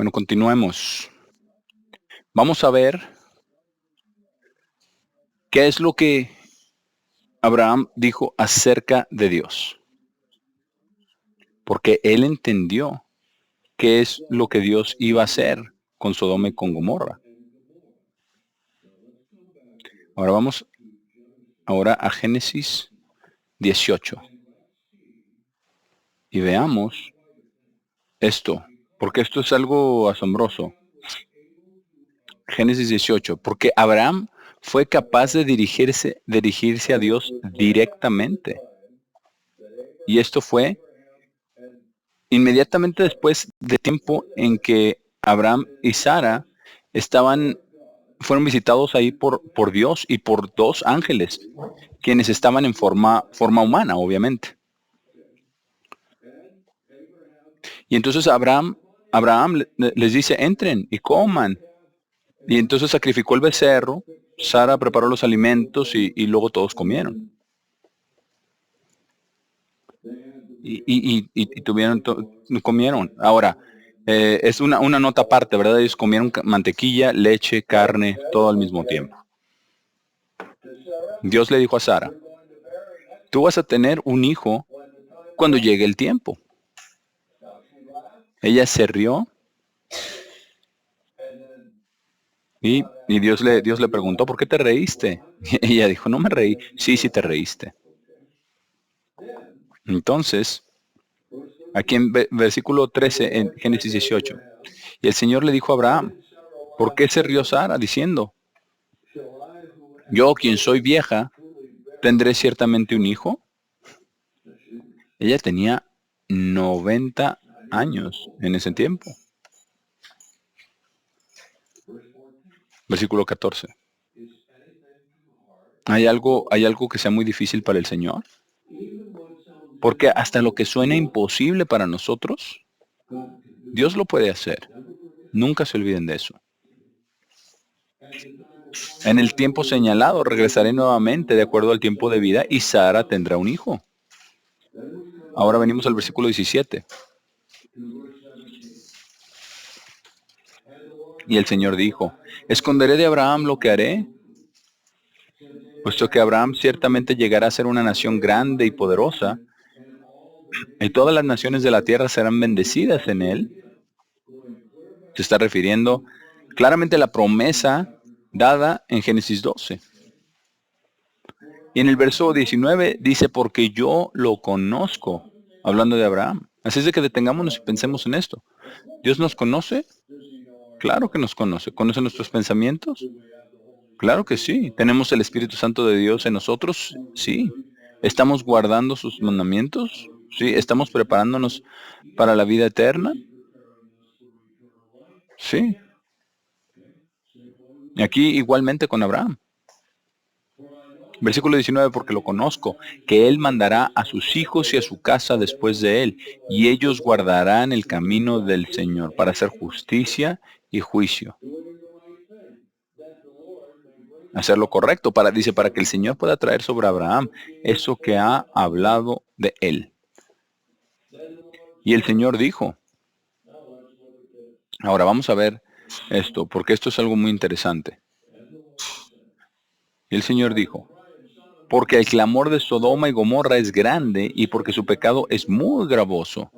Bueno, continuemos. Vamos a ver qué es lo que Abraham dijo acerca de Dios. Porque él entendió qué es lo que Dios iba a hacer con Sodoma y con Gomorra. Ahora vamos a Génesis 18 y veamos esto, porque esto es algo asombroso. Génesis 18, porque Abraham fue capaz de dirigirse a Dios directamente. Y esto fue inmediatamente después de tiempo en que Abraham y Sara fueron visitados ahí por Dios y por dos ángeles, quienes estaban en forma humana, obviamente. Y entonces Abraham les dice, entren y coman. Y entonces sacrificó el becerro, Sara preparó los alimentos y luego todos comieron. Y comieron. Ahora, es una nota aparte, ¿verdad? Ellos comieron mantequilla, leche, carne, todo al mismo tiempo. Dios le dijo a Sara, tú vas a tener un hijo cuando llegue el tiempo. Ella se rió y Dios le preguntó, ¿por qué te reíste? Y ella dijo, no me reí. Sí, sí te reíste. Entonces, aquí en versículo 13, en Génesis 18, y el Señor le dijo a Abraham, ¿por qué se rió Sara diciendo, yo, quien soy vieja, tendré ciertamente un hijo? Ella tenía 90 años en ese tiempo. Versículo 14. ¿Hay algo que sea muy difícil para el Señor? Porque hasta lo que suena imposible para nosotros, Dios lo puede hacer. Nunca se olviden de eso. En el tiempo señalado regresaré nuevamente de acuerdo al tiempo de vida y Sara tendrá un hijo. Ahora venimos al versículo 17. Y el Señor dijo, ¿esconderé de Abraham lo que haré? Puesto que Abraham ciertamente llegará a ser una nación grande y poderosa, y todas las naciones de la tierra serán bendecidas en él. Se está refiriendo claramente a la promesa dada en Génesis 12. Y en el verso 19 dice, porque yo lo conozco, hablando de Abraham. Así es de que detengámonos y pensemos en esto. ¿Dios nos conoce? Claro que nos conoce. ¿Conoce nuestros pensamientos? Claro que sí. ¿Tenemos el Espíritu Santo de Dios en nosotros? Sí. ¿Estamos guardando sus mandamientos? Sí. ¿Estamos preparándonos para la vida eterna? Sí. Y aquí igualmente con Abraham. Versículo 19, porque lo conozco, que él mandará a sus hijos y a su casa después de él, y ellos guardarán el camino del Señor para hacer justicia y juicio. Hacer lo correcto, dice, para que el Señor pueda traer sobre Abraham eso que ha hablado de él. Y el Señor dijo, ahora vamos a ver esto, porque esto es algo muy interesante. Y el Señor dijo, porque el clamor de Sodoma y Gomorra es grande y porque su pecado es muy gravoso.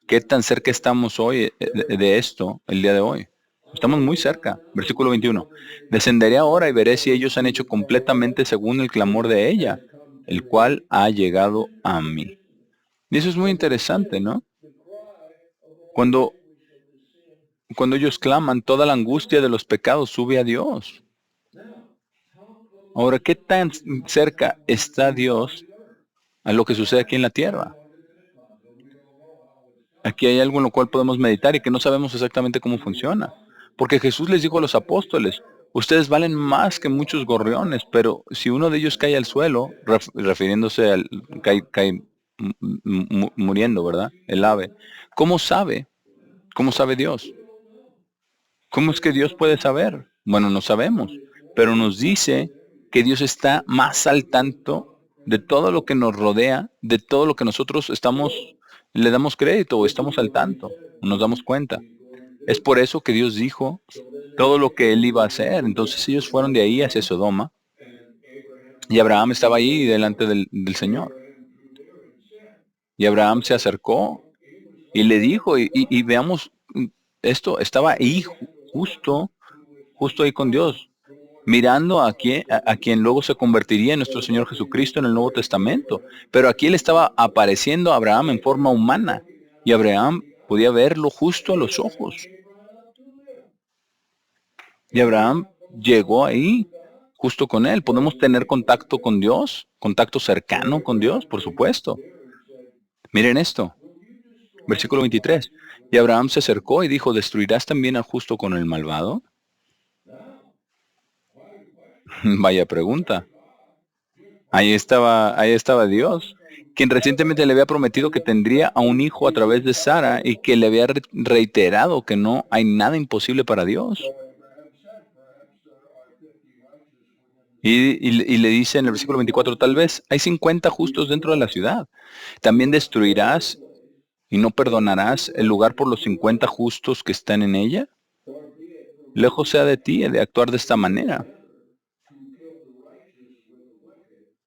¿Qué tan cerca estamos hoy de esto, el día de hoy? Estamos muy cerca. Versículo 21. Descenderé ahora y veré si ellos han hecho completamente según el clamor de ella, el cual ha llegado a mí. Y eso es muy interesante, ¿no? Cuando ellos claman, toda la angustia de los pecados sube a Dios. Ahora, ¿qué tan cerca está Dios a lo que sucede aquí en la tierra? Aquí hay algo en lo cual podemos meditar y que no sabemos exactamente cómo funciona. Porque Jesús les dijo a los apóstoles, ustedes valen más que muchos gorriones, pero si uno de ellos cae al suelo, refiriéndose al cae muriendo, ¿verdad? El ave. ¿Cómo sabe? ¿Cómo sabe Dios? ¿Cómo es que Dios puede saber? Bueno, no sabemos, pero nos dice que Dios está más al tanto de todo lo que nos rodea, de todo lo que nosotros le damos crédito o estamos al tanto. Nos damos cuenta. Es por eso que Dios dijo todo lo que él iba a hacer. Entonces ellos fueron de ahí hacia Sodoma y Abraham estaba ahí delante del Señor. Y Abraham se acercó y le dijo, y veamos, esto estaba ahí justo ahí con Dios, mirando a quien luego se convertiría en nuestro Señor Jesucristo en el Nuevo Testamento. Pero aquí él estaba apareciendo a Abraham en forma humana y Abraham podía verlo justo a los ojos. Y Abraham llegó ahí justo con él. ¿Podemos tener contacto con Dios? ¿Contacto cercano con Dios? Por supuesto. Miren esto, versículo 23. Y Abraham se acercó y dijo, ¿destruirás también al justo con el malvado? Vaya pregunta. Ahí estaba Dios, quien recientemente le había prometido que tendría a un hijo a través de Sara y que le había reiterado que no hay nada imposible para Dios. Y le dice en el versículo 24, tal vez hay 50 justos dentro de la ciudad. ¿También destruirás y no perdonarás el lugar por los 50 justos que están en ella? Lejos sea de ti de actuar de esta manera.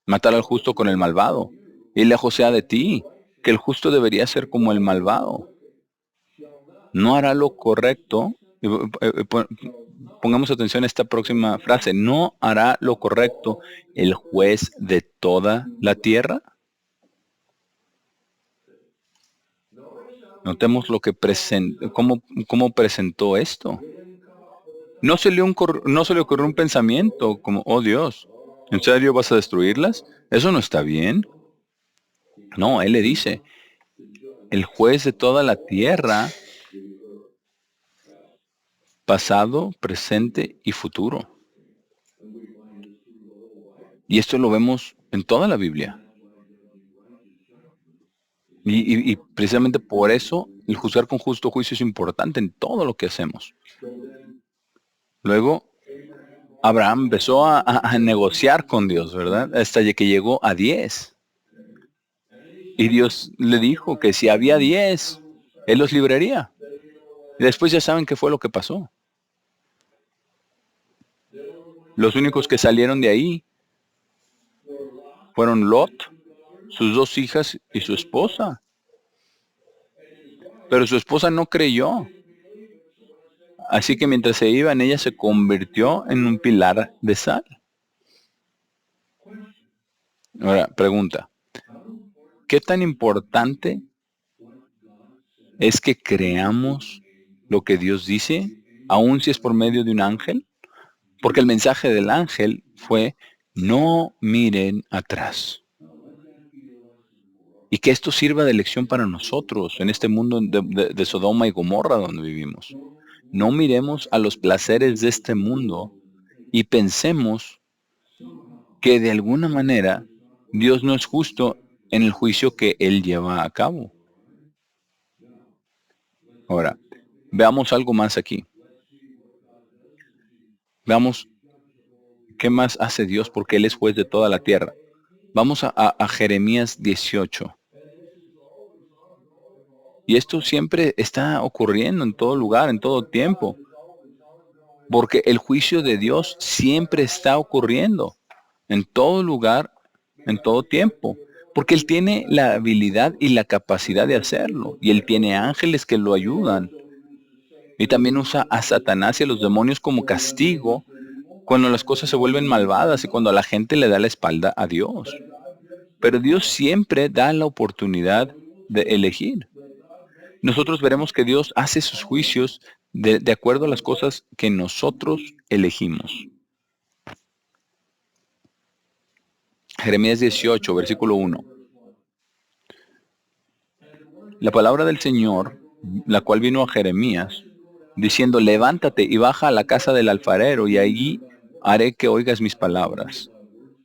Matar al justo con el malvado. Y lejos sea de ti, que el justo debería ser como el malvado. No hará lo correcto. Pongamos atención a esta próxima frase. ¿No hará lo correcto el juez de toda la tierra? Notemos lo que cómo presentó esto. No se le ocurrió un pensamiento como, oh Dios, ¿en serio vas a destruirlas? Eso no está bien. No, él le dice, el juez de toda la tierra, pasado, presente y futuro. Y esto lo vemos en toda la Biblia. Y precisamente por eso el juzgar con justo juicio es importante en todo lo que hacemos. Luego, Abraham empezó a negociar con Dios, ¿verdad? Hasta que llegó a 10. Y Dios le dijo que si había 10, Él los libraría. Y después ya saben qué fue lo que pasó. Los únicos que salieron de ahí fueron Lot, sus 2 hijas y su esposa. Pero su esposa no creyó. Así que mientras se iban, ella se convirtió en un pilar de sal. Ahora, pregunta. ¿Qué tan importante es que creamos lo que Dios dice, aun si es por medio de un ángel? Porque el mensaje del ángel fue, no miren atrás. Y que esto sirva de lección para nosotros en este mundo de Sodoma y Gomorra donde vivimos. No miremos a los placeres de este mundo y pensemos que de alguna manera Dios no es justo en el juicio que Él lleva a cabo. Ahora, veamos algo más aquí. Veamos qué más hace Dios porque Él es juez de toda la tierra. Vamos a Jeremías 18. Y esto siempre está ocurriendo en todo lugar, en todo tiempo. Porque el juicio de Dios siempre está ocurriendo. En todo lugar, en todo tiempo. Porque Él tiene la habilidad y la capacidad de hacerlo. Y Él tiene ángeles que lo ayudan. Y también usa a Satanás y a los demonios como castigo cuando las cosas se vuelven malvadas y cuando la gente le da la espalda a Dios. Pero Dios siempre da la oportunidad de elegir. Nosotros veremos que Dios hace sus juicios de acuerdo a las cosas que nosotros elegimos. Jeremías 18, versículo 1. La palabra del Señor, la cual vino a Jeremías, diciendo, levántate y baja a la casa del alfarero, y allí haré que oigas mis palabras.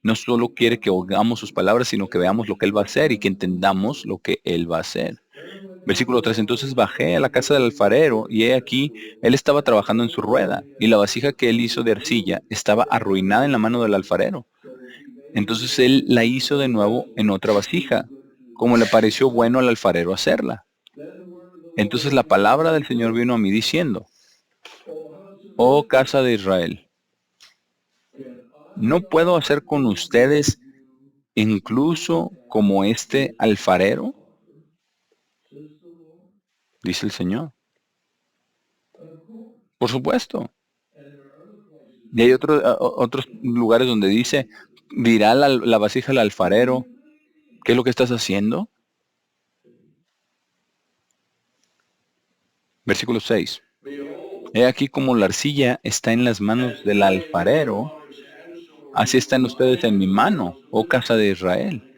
No solo quiere que oigamos sus palabras, sino que veamos lo que Él va a hacer y que entendamos lo que Él va a hacer. Versículo 3, entonces bajé a la casa del alfarero, y he aquí, él estaba trabajando en su rueda, y la vasija que él hizo de arcilla estaba arruinada en la mano del alfarero. Entonces él la hizo de nuevo en otra vasija, como le pareció bueno al alfarero hacerla. Entonces la palabra del Señor vino a mí diciendo, oh casa de Israel, ¿no puedo hacer con ustedes incluso como este alfarero? Dice el Señor. Por supuesto. Y hay otros lugares donde dice, dirá la vasija al alfarero, ¿qué es lo que estás haciendo? Versículo 6. He aquí como la arcilla está en las manos del alfarero, así están ustedes en mi mano, oh casa de Israel.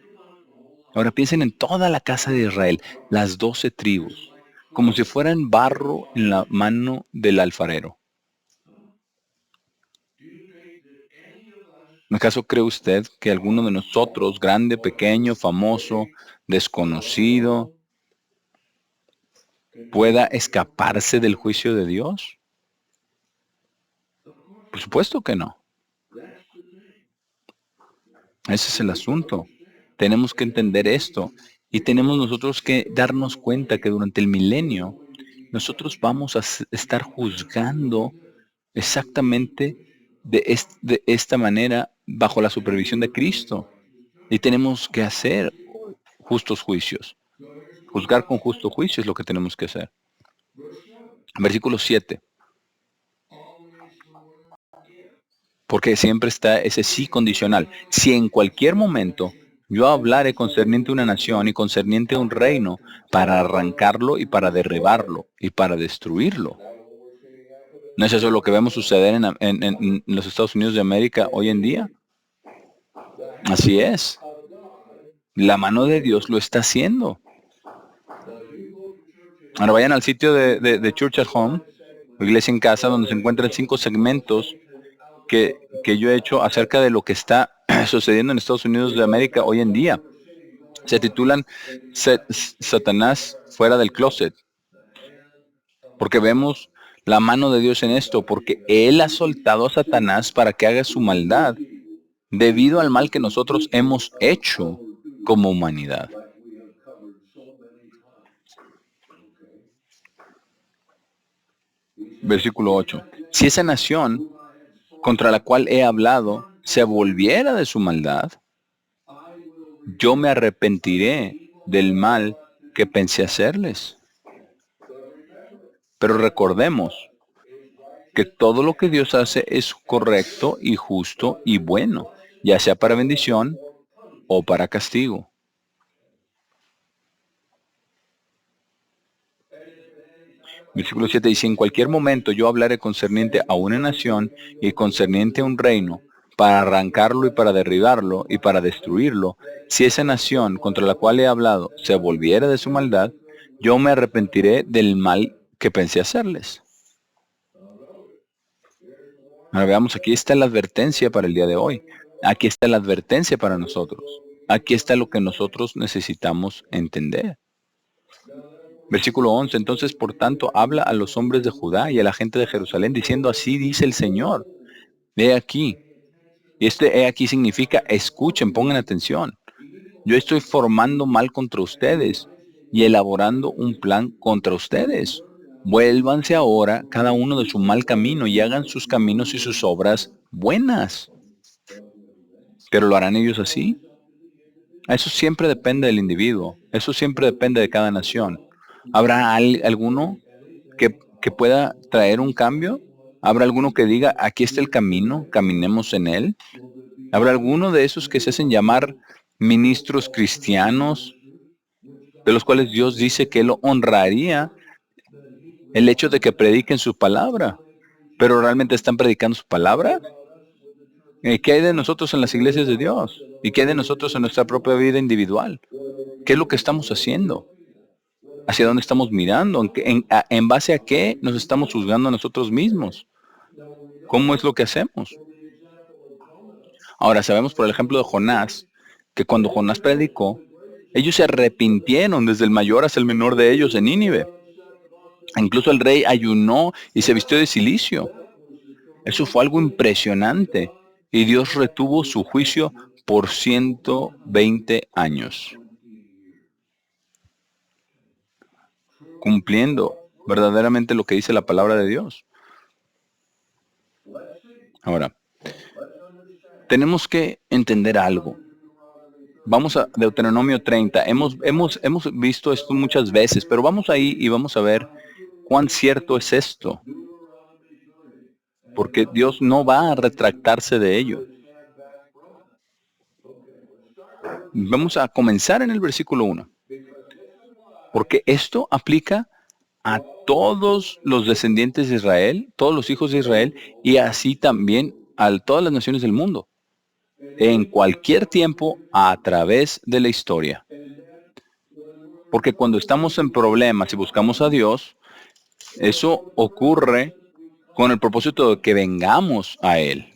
Ahora piensen en toda la casa de Israel, las 12 tribus, como si fueran barro en la mano del alfarero. ¿Acaso cree usted que alguno de nosotros, grande, pequeño, famoso, desconocido, pueda escaparse del juicio de Dios? Por supuesto que no. Ese es el asunto. Tenemos que entender esto y tenemos nosotros que darnos cuenta que durante el milenio nosotros vamos a estar juzgando exactamente de esta manera bajo la supervisión de Cristo. Y tenemos que hacer justos juicios. Juzgar con justo juicio es lo que tenemos que hacer. Versículo 7. Porque siempre está ese sí condicional. Si en cualquier momento yo hablare concerniente a una nación y concerniente a un reino, para arrancarlo y para derribarlo y para destruirlo. ¿No es eso lo que vemos suceder en los Estados Unidos de América hoy en día? Así es. La mano de Dios lo está haciendo. Ahora vayan al sitio de Church at Home, o Iglesia en Casa, donde se encuentran 5 segmentos que yo he hecho acerca de lo que está sucediendo en Estados Unidos de América hoy en día. Se titulan Satanás fuera del closet, porque vemos la mano de Dios en esto, porque Él ha soltado a Satanás para que haga su maldad debido al mal que nosotros hemos hecho como humanidad. Versículo 8. Si esa nación contra la cual he hablado se volviera de su maldad, yo me arrepentiré del mal que pensé hacerles. Pero recordemos que todo lo que Dios hace es correcto y justo y bueno, ya sea para bendición o para castigo. Versículo 7 dice, en cualquier momento yo hablaré concerniente a una nación y concerniente a un reino, para arrancarlo y para derribarlo y para destruirlo. Si esa nación contra la cual he hablado se volviera de su maldad, yo me arrepentiré del mal que pensé hacerles. Ahora veamos, aquí está la advertencia para el día de hoy. Aquí está la advertencia para nosotros. Aquí está lo que nosotros necesitamos entender. Versículo 11. Entonces, por tanto, habla a los hombres de Judá y a la gente de Jerusalén, diciendo, así dice el Señor. He aquí. Y este he aquí significa, escuchen, pongan atención. Yo estoy formando mal contra ustedes y elaborando un plan contra ustedes. Vuélvanse ahora cada uno de su mal camino y hagan sus caminos y sus obras buenas. ¿Pero lo harán ellos así? Eso siempre depende del individuo. Eso siempre depende de cada nación. ¿Habrá alguno que pueda traer un cambio? ¿Habrá alguno que diga, aquí está el camino, caminemos en él? ¿Habrá alguno de esos que se hacen llamar ministros cristianos, de los cuales Dios dice que Él honraría el hecho de que prediquen su palabra, pero realmente están predicando su palabra? ¿Qué hay de nosotros en las iglesias de Dios? ¿Y qué hay de nosotros en nuestra propia vida individual? ¿Qué es lo que estamos haciendo? ¿Hacia dónde estamos mirando? ¿En base a qué nos estamos juzgando a nosotros mismos? ¿Cómo es lo que hacemos? Ahora, sabemos por el ejemplo de Jonás, que cuando Jonás predicó, ellos se arrepintieron desde el mayor hasta el menor de ellos en Nínive. Incluso el rey ayunó y se vistió de cilicio. Eso fue algo impresionante. Y Dios retuvo su juicio por 120 años. cumpliendo verdaderamente lo que dice la palabra de Dios. Ahora, tenemos que entender algo. Vamos a Deuteronomio 30. Hemos visto esto muchas veces, pero vamos ahí y vamos a ver cuán cierto es esto, porque Dios no va a retractarse de ello. Vamos a comenzar en el versículo 1, porque esto aplica a todos los descendientes de Israel, todos los hijos de Israel, y así también a todas las naciones del mundo, en cualquier tiempo, a través de la historia. Porque cuando estamos en problemas y buscamos a Dios, eso ocurre con el propósito de que vengamos a Él.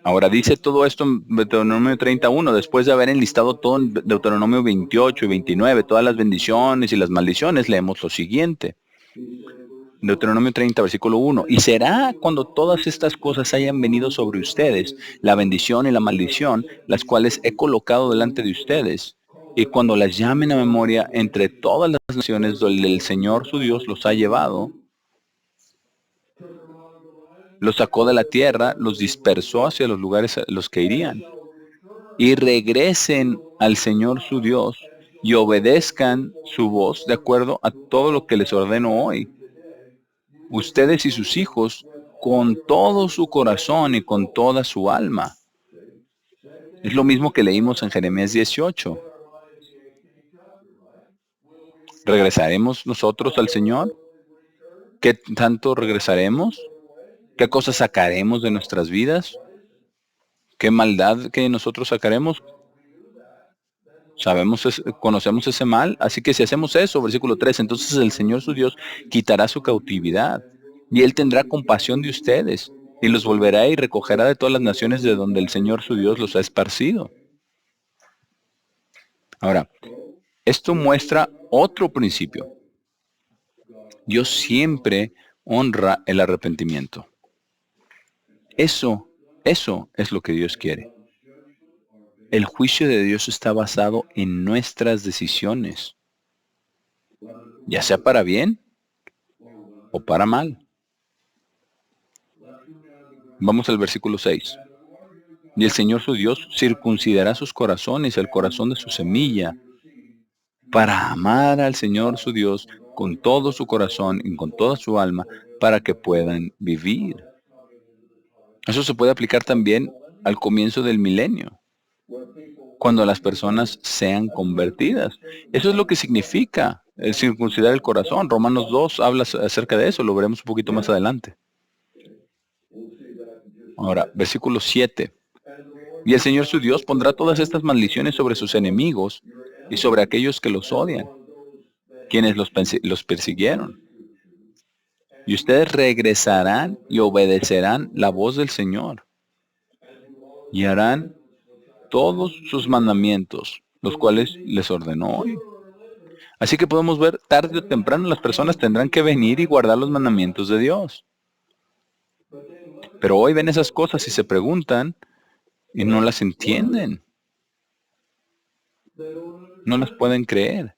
Ahora dice todo esto en Deuteronomio 31, después de haber enlistado todo en Deuteronomio 28 y 29, todas las bendiciones y las maldiciones, leemos lo siguiente. Deuteronomio 30, versículo 1. Y será cuando todas estas cosas hayan venido sobre ustedes, la bendición y la maldición, las cuales he colocado delante de ustedes, y cuando las llamen a memoria entre todas las naciones donde el Señor su Dios los ha llevado, los sacó de la tierra, los dispersó hacia los lugares a los que irían, y regresen al Señor su Dios y obedezcan su voz de acuerdo a todo lo que les ordeno hoy. Ustedes y sus hijos con todo su corazón y con toda su alma. Es lo mismo que leímos en Jeremías 18. ¿Regresaremos nosotros al Señor? ¿Qué tanto regresaremos? ¿Qué cosas sacaremos de nuestras vidas? ¿Qué maldad que nosotros sacaremos? Conocemos ese mal, así que si hacemos eso, versículo 3, entonces el Señor su Dios quitará su cautividad, y Él tendrá compasión de ustedes, y los volverá y recogerá de todas las naciones de donde el Señor su Dios los ha esparcido. Ahora, esto muestra otro principio. Dios siempre honra el arrepentimiento. Eso es lo que Dios quiere. El juicio de Dios está basado en nuestras decisiones, ya sea para bien o para mal. Vamos al versículo 6. Y el Señor su Dios circuncidará sus corazones, el corazón de su semilla, para amar al Señor su Dios con todo su corazón y con toda su alma, para que puedan vivir. Eso se puede aplicar también al comienzo del milenio, cuando las personas sean convertidas. Eso es lo que significa el circuncidar el corazón. Romanos 2 habla acerca de eso, lo veremos un poquito más adelante. Ahora, versículo 7. Y el Señor su Dios pondrá todas estas maldiciones sobre sus enemigos y sobre aquellos que los odian, quienes los persiguieron. Y ustedes regresarán y obedecerán la voz del Señor y harán todos sus mandamientos, los cuales les ordenó hoy. Así que podemos ver, tarde o temprano las personas tendrán que venir y guardar los mandamientos de Dios. Pero hoy ven esas cosas y se preguntan y no las entienden. No las pueden creer.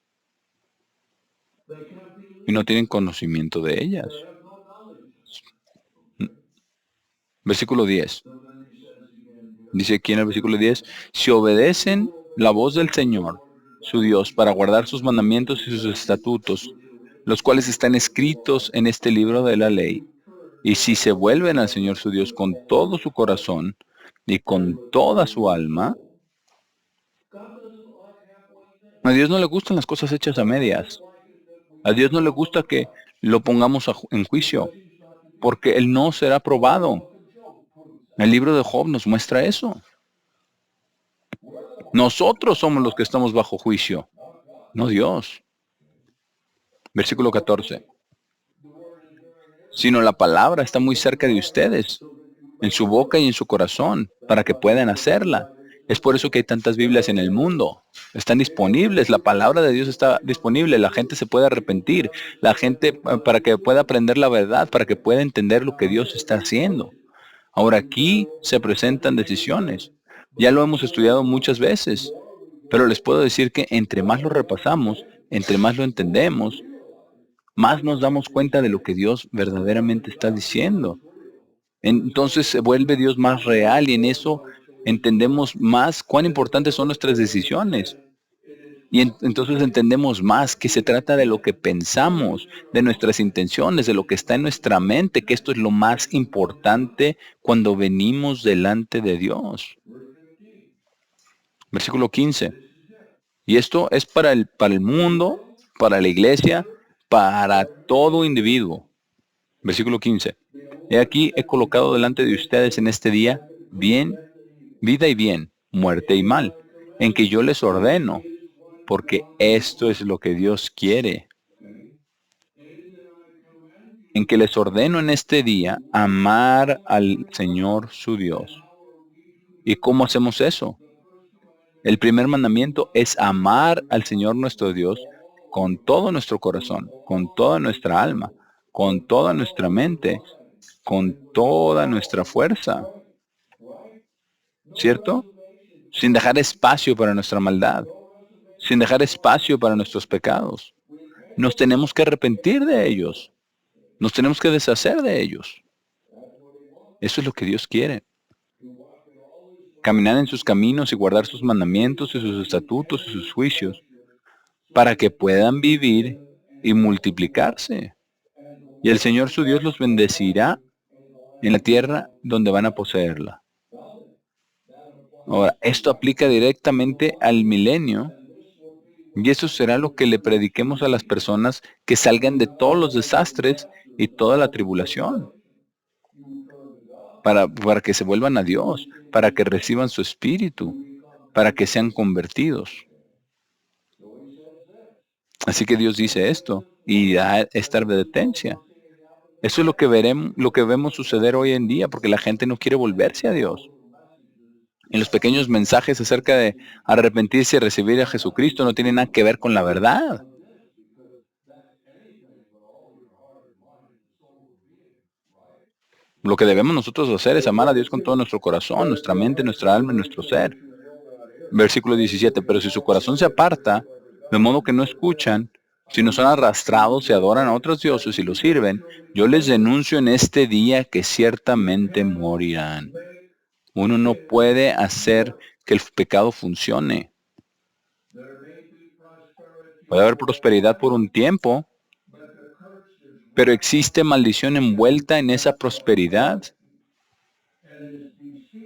Y no tienen conocimiento de ellas. Versículo 10. Dice aquí en el versículo 10, si obedecen la voz del Señor, su Dios, para guardar sus mandamientos y sus estatutos, los cuales están escritos en este libro de la ley, y si se vuelven al Señor su Dios con todo su corazón y con toda su alma, a Dios no le gustan las cosas hechas a medias. A Dios no le gusta que lo pongamos en juicio, porque Él no será probado. El libro de Job nos muestra eso. Nosotros somos los que estamos bajo juicio, no Dios. Versículo 14. Sino la palabra está muy cerca de ustedes, en su boca y en su corazón, para que puedan hacerla. Es por eso que hay tantas Biblias en el mundo. Están disponibles, la palabra de Dios está disponible, la gente se puede arrepentir, la gente para que pueda aprender la verdad, para que pueda entender lo que Dios está haciendo. Ahora aquí se presentan decisiones. Ya lo hemos estudiado muchas veces. Pero les puedo decir que entre más lo repasamos, entre más lo entendemos, más nos damos cuenta de lo que Dios verdaderamente está diciendo. Entonces se vuelve Dios más real y en eso entendemos más cuán importantes son nuestras decisiones. Y entonces entendemos más que se trata de lo que pensamos, de nuestras intenciones, de lo que está en nuestra mente, que esto es lo más importante cuando venimos delante de Dios. Versículo 15. Y esto es para el mundo, para la iglesia, para todo individuo. Versículo 15. He aquí he colocado delante de ustedes en este día bien, vida y bien, muerte y mal, en que yo les ordeno, porque esto es lo que Dios quiere, en que les ordeno en este día amar al Señor su Dios. ¿Y cómo hacemos eso? El primer mandamiento es amar al Señor nuestro Dios con todo nuestro corazón, con toda nuestra alma, con toda nuestra mente, con toda nuestra fuerza, ¿cierto? Sin dejar espacio para nuestra maldad, sin dejar espacio para nuestros pecados. Nos tenemos que arrepentir de ellos, nos tenemos que deshacer de ellos. Eso es lo que Dios quiere. Caminar en sus caminos y guardar sus mandamientos y sus estatutos y sus juicios, para que puedan vivir y multiplicarse. Y el Señor su Dios los bendecirá en la tierra donde van a poseerla. Ahora, esto aplica directamente al milenio, y eso será lo que le prediquemos a las personas que salgan de todos los desastres y toda la tribulación, para que se vuelvan a Dios, para que reciban su espíritu, para que sean convertidos. Así que Dios dice esto y da esta advertencia. Eso es lo que veremos, lo que vemos suceder hoy en día, porque la gente no quiere volverse a Dios. En los pequeños mensajes acerca de arrepentirse y recibir a Jesucristo no tienen nada que ver con la verdad. Lo que debemos nosotros hacer es amar a Dios con todo nuestro corazón, nuestra mente, nuestra alma y nuestro ser. Versículo 17. Pero si su corazón se aparta, de modo que no escuchan, si no son arrastrados y adoran a otros dioses y los sirven, yo les denuncio en este día que ciertamente morirán. Uno no puede hacer que el pecado funcione. Puede haber prosperidad por un tiempo, pero existe maldición envuelta en esa prosperidad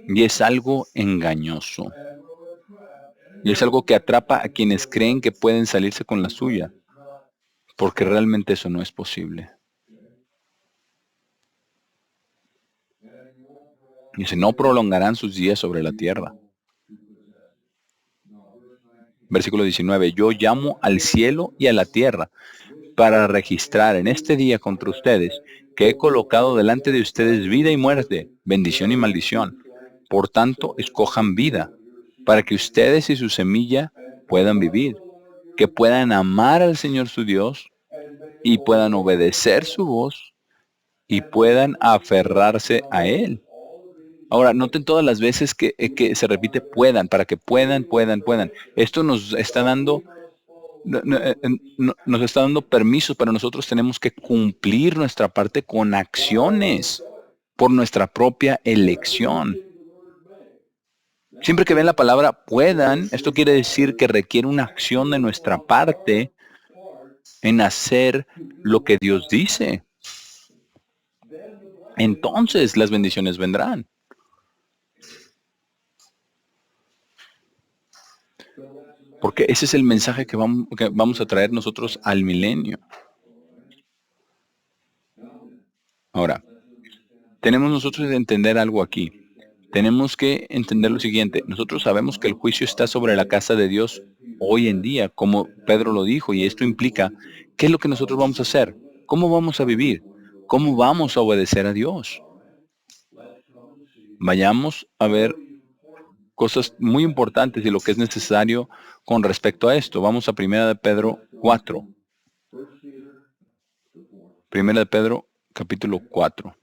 y es algo engañoso. Y es algo que atrapa a quienes creen que pueden salirse con la suya, porque realmente eso no es posible. Dice, no prolongarán sus días sobre la tierra. Versículo 19, yo llamo al cielo y a la tierra para registrar en este día contra ustedes que he colocado delante de ustedes vida y muerte, bendición y maldición. Por tanto, escojan vida, para que ustedes y su semilla puedan vivir, que puedan amar al Señor su Dios y puedan obedecer su voz y puedan aferrarse a Él. Ahora, noten todas las veces que se repite puedan, para que puedan. Esto nos está dando nos está dando permisos, pero nosotros tenemos que cumplir nuestra parte con acciones por nuestra propia elección. Siempre que ven la palabra puedan, esto quiere decir que requiere una acción de nuestra parte en hacer lo que Dios dice. Entonces las bendiciones vendrán. Porque ese es el mensaje que vamos a traer nosotros al milenio. Ahora, tenemos nosotros que entender algo aquí. Tenemos que entender lo siguiente. Nosotros sabemos que el juicio está sobre la casa de Dios hoy en día, como Pedro lo dijo, y esto implica, ¿qué es lo que nosotros vamos a hacer? ¿Cómo vamos a vivir? ¿Cómo vamos a obedecer a Dios? Vayamos a ver cosas muy importantes y lo que es necesario con respecto a esto. Vamos a Primera de Pedro 4. Primera de Pedro, capítulo 4.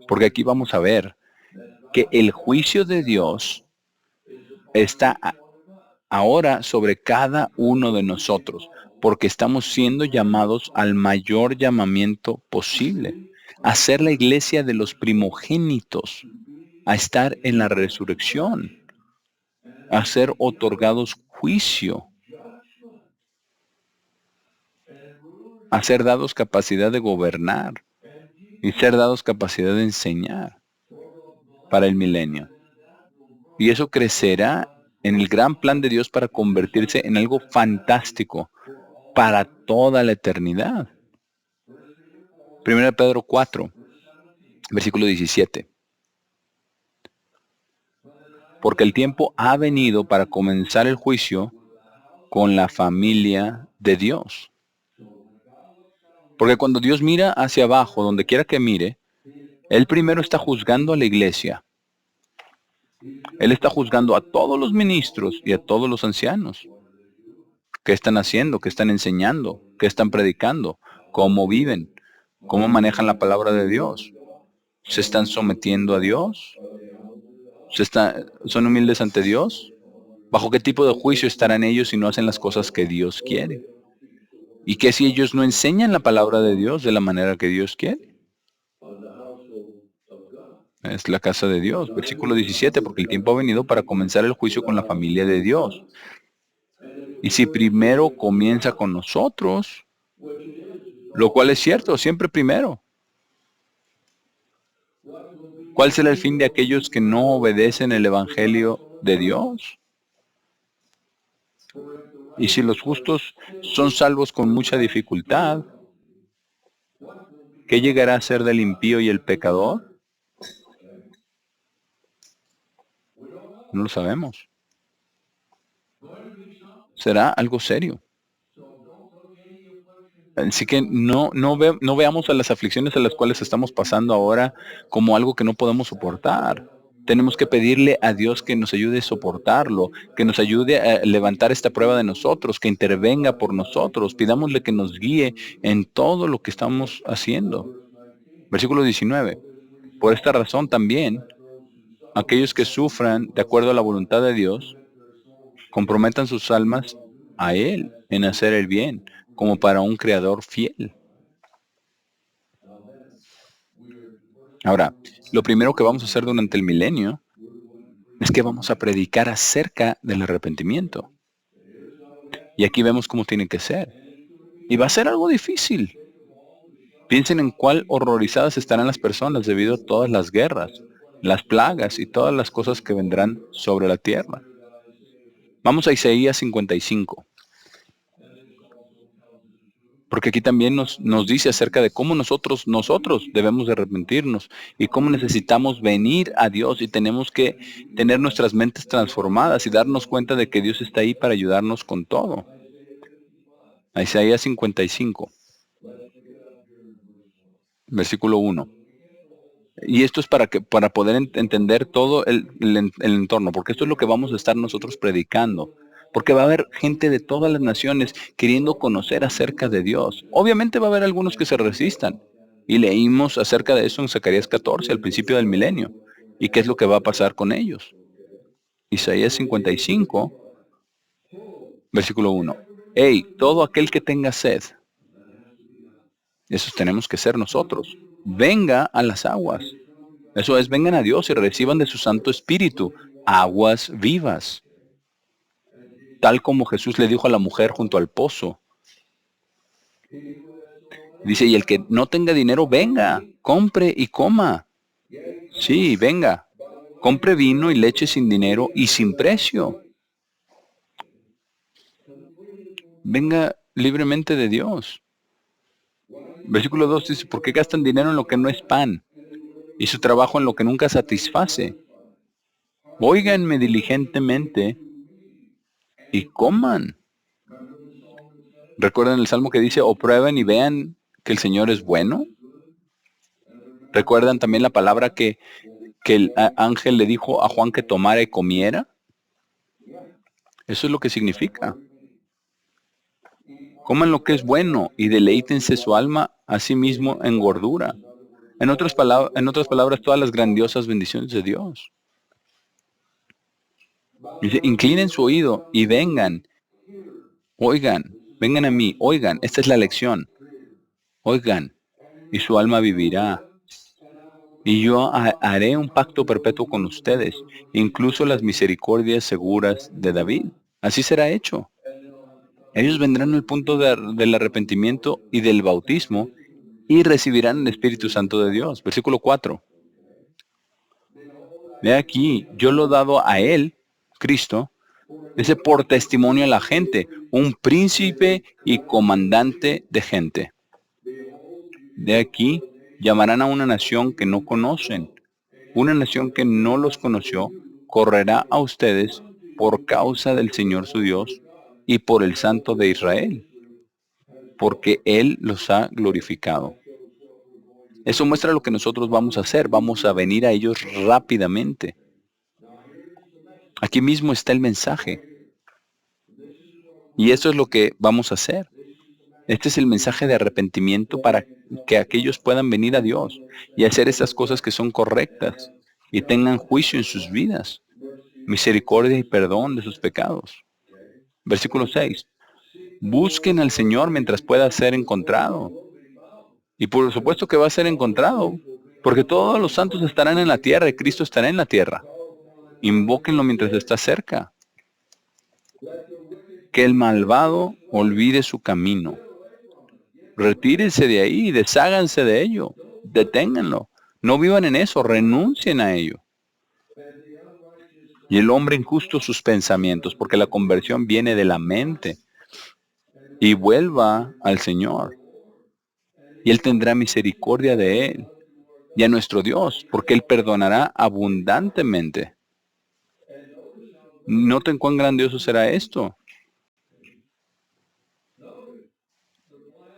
Porque aquí vamos a ver que el juicio de Dios está ahora sobre cada uno de nosotros, porque estamos siendo llamados al mayor llamamiento posible, a ser la iglesia de los primogénitos, a estar en la resurrección, a ser otorgados juicio, a ser dados capacidad de gobernar y ser dados capacidad de enseñar para el milenio. Y eso crecerá en el gran plan de Dios para convertirse en algo fantástico para toda la eternidad. 1 Pedro 4, versículo 17. Porque el tiempo ha venido para comenzar el juicio con la familia de Dios. Porque cuando Dios mira hacia abajo, donde quiera que mire, Él primero está juzgando a la iglesia. Él está juzgando a todos los ministros y a todos los ancianos. ¿Qué están haciendo? ¿Qué están enseñando? ¿Qué están predicando? ¿Cómo viven? ¿Cómo manejan la palabra de Dios? ¿Se están sometiendo a Dios? ¿Son humildes ante Dios? ¿Bajo qué tipo de juicio estarán ellos si no hacen las cosas que Dios quiere? ¿Y qué si ellos no enseñan la palabra de Dios de la manera que Dios quiere? Es la casa de Dios. Versículo 17, porque el tiempo ha venido para comenzar el juicio con la familia de Dios. Y si primero comienza con nosotros, lo cual es cierto, siempre primero. ¿Cuál será el fin de aquellos que no obedecen el Evangelio de Dios? Y si los justos son salvos con mucha dificultad, ¿qué llegará a ser del impío y el pecador? No lo sabemos. Será algo serio. Así que no veamos a las aflicciones a las cuales estamos pasando ahora como algo que no podemos soportar. Tenemos que pedirle a Dios que nos ayude a soportarlo, que nos ayude a levantar esta prueba de nosotros, que intervenga por nosotros. Pidámosle que nos guíe en todo lo que estamos haciendo. Versículo 19. Por esta razón también, aquellos que sufran de acuerdo a la voluntad de Dios, comprometan sus almas a Él en hacer el bien, como para un Creador fiel. Ahora, lo primero que vamos a hacer durante el milenio es que vamos a predicar acerca del arrepentimiento. Y aquí vemos cómo tiene que ser. Y va a ser algo difícil. Piensen en cuál horrorizadas estarán las personas debido a todas las guerras, las plagas y todas las cosas que vendrán sobre la tierra. Vamos a Isaías 55. Porque aquí también nos dice acerca de cómo nosotros debemos de arrepentirnos y cómo necesitamos venir a Dios y tenemos que tener nuestras mentes transformadas y darnos cuenta de que Dios está ahí para ayudarnos con todo. Isaías 55, versículo 1. Y esto es para poder entender todo el entorno, porque esto es lo que vamos a estar nosotros predicando. Porque va a haber gente de todas las naciones queriendo conocer acerca de Dios. Obviamente va a haber algunos que se resistan. Y leímos acerca de eso en Zacarías 14, al principio del milenio. ¿Y qué es lo que va a pasar con ellos? Isaías 55, versículo 1. Hey, todo aquel que tenga sed, esos tenemos que ser nosotros. Venga a las aguas. Eso es, vengan a Dios y reciban de su Santo Espíritu aguas vivas. Tal como Jesús le dijo a la mujer junto al pozo. Dice, y el que no tenga dinero, venga, compre y coma. Sí, venga, compre vino y leche sin dinero y sin precio. Venga libremente de Dios. Versículo 2 dice, ¿por qué gastan dinero en lo que no es pan y su trabajo en lo que nunca satisface? Óiganme diligentemente y coman. ¿Recuerdan el salmo que dice, o prueben y vean que el Señor es bueno? ¿Recuerdan también la palabra que el ángel le dijo a Juan que tomara y comiera? Eso es lo que significa. Coman lo que es bueno y deleítense su alma a sí mismo en gordura. En otras palabras, todas las grandiosas bendiciones de Dios. Dice, inclinen su oído y vengan, oigan, vengan a mí, oigan, esta es la lección, oigan, y su alma vivirá. Y yo haré un pacto perpetuo con ustedes, incluso las misericordias seguras de David. Así será hecho. Ellos vendrán al punto del arrepentimiento y del bautismo y recibirán el Espíritu Santo de Dios. Versículo 4. Ve aquí, yo lo he dado a él, Cristo, ese por testimonio a la gente, un príncipe y comandante de gente. De aquí llamarán a una nación que no conocen. Una nación que no los conoció correrá a ustedes por causa del Señor su Dios y por el Santo de Israel, porque Él los ha glorificado. Eso muestra lo que nosotros vamos a hacer. Vamos a venir a ellos rápidamente. Aquí mismo está el mensaje. Y eso es lo que vamos a hacer. Este es el mensaje de arrepentimiento para que aquellos puedan venir a Dios y hacer esas cosas que son correctas y tengan juicio en sus vidas, misericordia y perdón de sus pecados. Versículo 6. Busquen al Señor mientras pueda ser encontrado. Y por supuesto que va a ser encontrado, porque todos los santos estarán en la tierra y Cristo estará en la tierra. Invóquenlo mientras está cerca. Que el malvado olvide su camino. Retírense de ahí, desháganse de ello, deténganlo. No vivan en eso, renuncien a ello. Y el hombre injusto sus pensamientos, porque la conversión viene de la mente. Y vuelva al Señor. Y Él tendrá misericordia de él y a nuestro Dios, porque Él perdonará abundantemente. Noten cuán grandioso será esto.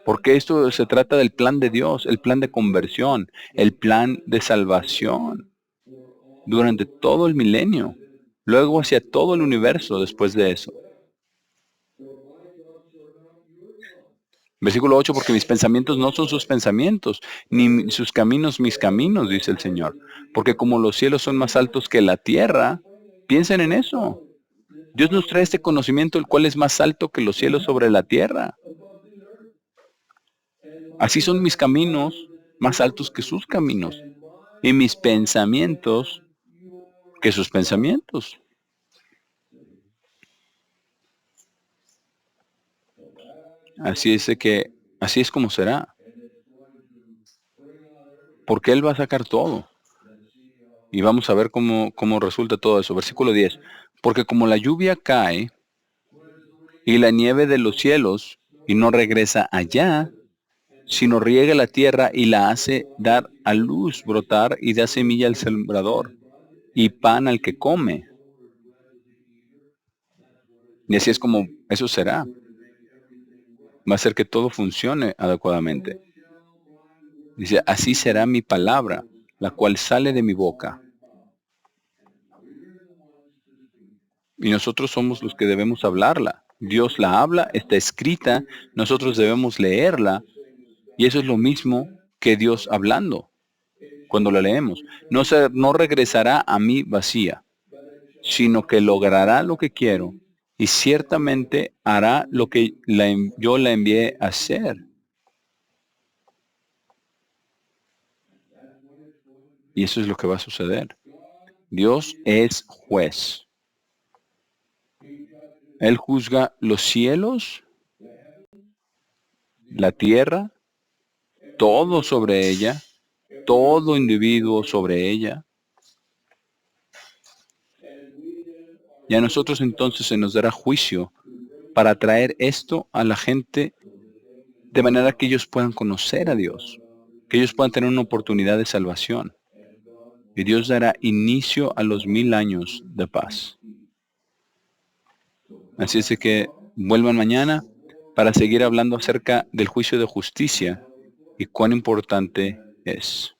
Porque esto se trata del plan de Dios, el plan de conversión, el plan de salvación durante todo el milenio, luego hacia todo el universo después de eso. Versículo 8, porque mis pensamientos no son sus pensamientos, ni sus caminos mis caminos, dice el Señor. Porque como los cielos son más altos que la tierra, piensen en eso. Dios nos trae este conocimiento, el cual es más alto que los cielos sobre la tierra. Así son mis caminos más altos que sus caminos, y mis pensamientos que sus pensamientos. Así es como será, porque Él va a sacar todo. Y vamos a ver cómo resulta todo eso. Versículo 10. Porque como la lluvia cae y la nieve de los cielos y no regresa allá, sino riega la tierra y la hace dar a luz, brotar y da semilla al sembrador y pan al que come. Y así es como eso será. Va a hacer que todo funcione adecuadamente. Dice, así será mi palabra, la cual sale de mi boca. Y nosotros somos los que debemos hablarla. Dios la habla, está escrita, nosotros debemos leerla. Y eso es lo mismo que Dios hablando cuando la leemos. No regresará a mí vacía, sino que logrará lo que quiero y ciertamente hará lo que yo la envié a hacer. Y eso es lo que va a suceder. Dios es juez. Él juzga los cielos, la tierra, todo sobre ella, todo individuo sobre ella. Y a nosotros entonces se nos dará juicio para traer esto a la gente de manera que ellos puedan conocer a Dios, que ellos puedan tener una oportunidad de salvación. Y Dios dará inicio a los 1000 años de paz. Así es de que vuelvan mañana para seguir hablando acerca del juicio de justicia y cuán importante es.